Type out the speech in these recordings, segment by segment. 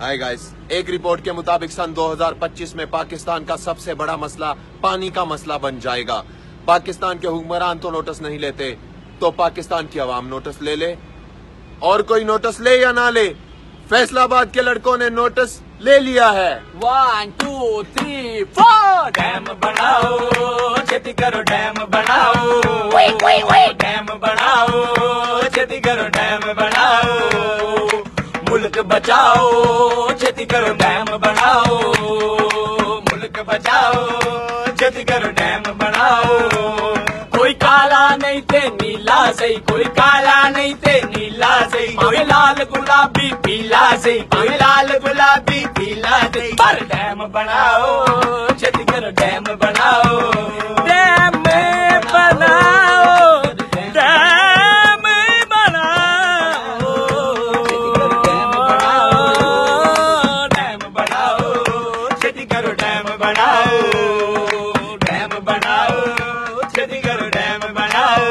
Hi guys, एक report के मुताबिक सन 2025 में पाकिस्तान का सबसे बड़ा मसला पानी का मसला बन जाएगा। पाकिस्तान के हुक्मरान तो नोटिस नहीं लेते, तो पाकिस्तान की आवाम नोटिस ले ले। और कोई नोटिस ले या ना ले, फैसलाबाद के लड़कों ने नोटिस ले लिया है। 1 2 3 4 डैम बनाओ, छेती करो डैम बनाओ, डैम बनाओ, छेती करो डैम बनाओ, मुल्क बचाओ, छेती करो डैम बनाओ, मुल्क बचाओ, छेती करो डैम बनाओ। कोई काला नहीं थे नीला सही, कोई काला नहीं थे नीला सही, कोई लाल गुलाबी पीला सही, कोई लाल गुलाबी पीला सही, पर डैम बनाओ, छेती करो डैम बनाओ, डैम बनाओ, डैम बनाओ, डैम बनाओ, छेती करो डैम बनाओ, डैम बनाओ, छेती करो डैम बनाओ।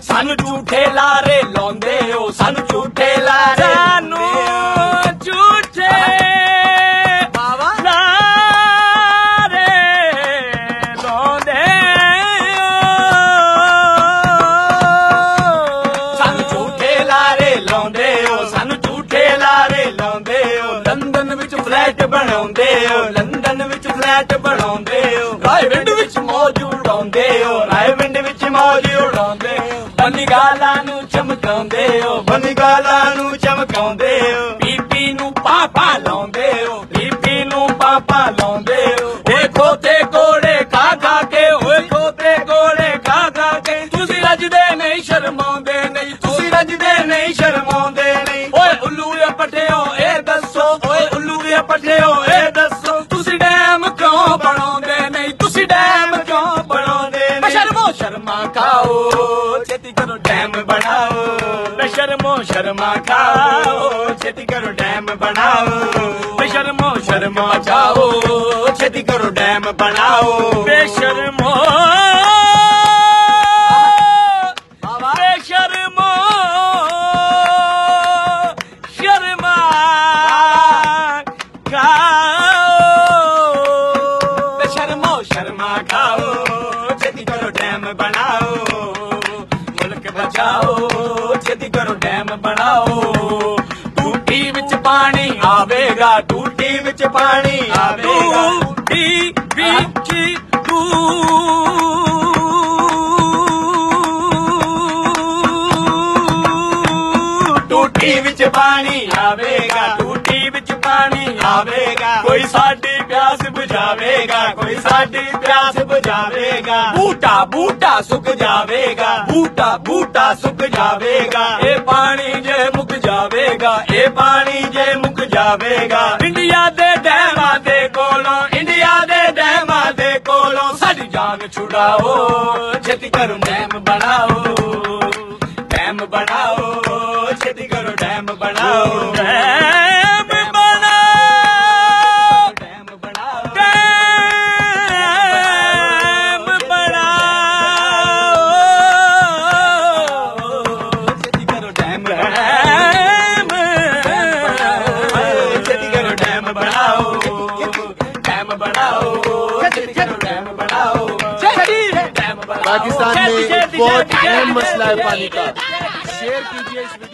सानू झूठे लारे लाउंदे हो, सानू झूठे लारे, सानू झूठे लारे लाउंदे हो, सानू झूठे लारे लाउंदे हो, सानू झूठे लारे लाउंदे हो। लंदन विच फ्लैट बनाउंदे हो, लंदन विच फ्लैट बनाउंदे हो, रायविंड विच मौज उड़ाउंदे हो, रायविंड विच मौज उड़ाउंदे हो, बनिगालां नू चमकाउंदे हो, बनिगालां नू चमकाउंदे हो, पीपी नू पापा लाउंदे हो, पीपी नू पापा लाउंदे हो। ओए खोते कोड़े खा खा के, ओए खोते कोड़े खा खा के, तुसी रजदे नहीं शर्माउंदे नहीं, तुसी रजदे नहीं शर्माउंदे नहीं। ओए उल्लू पट्टियो ए दसो, ओए उल्लू पट्टियो ए दसो, तुसी डैम क्यों बनाउंदे नहीं, तुसी डैम क्यों बनाउंदे नहीं। शर्मो शर्मा खाओ, छेती करो डैम बनाओ, शर्मो शर्मा खाओ, छेती करो डैम बनाओ, शर्मो शर्मा जाओ, छेती करो डैम बनाओ, बेशर्मो बेशर्मो शर्मा खाओ, बेशर्मो शर्मा खाओ, छेती करो डैम बनाओ, मुल्क बचाओ, छेती करो डैम बनाओ। टूटी विच पानी आवेगा, टूटी विच पानी आवेगा, टूटी विच टूटी विच पानी आवेगा, टूटी विच पानी आवेगा, कोई साडी प्यास बुझावेगा, कोई साडी प्यास बुझावेगा, बूटा बूटा सुख जावेगा, बूटा बूटा सुख जावेगा, ए पानी जे मुक जावेगा, ए पानी जे मुक जावेगा। इंडिया दे डैमा दे कोलों, इंडिया दे डैमा दे कोलों, साडी जान छुड़ाओ, छेती करो डैम बनाओ, डैम बनाओ, छेती करो डैम बनाओ, डैम बनाओ, डैम बनाओ, डैम बनाओ, छेती करो डैम छेती करो डैम बनाओ, डैम बनाओ, छेती करो डैम बनाओ, डैम बनाओ। पाकिस्तान में बहुत अहम मसला है पानी का। शेयर कीजिए इस वीडियो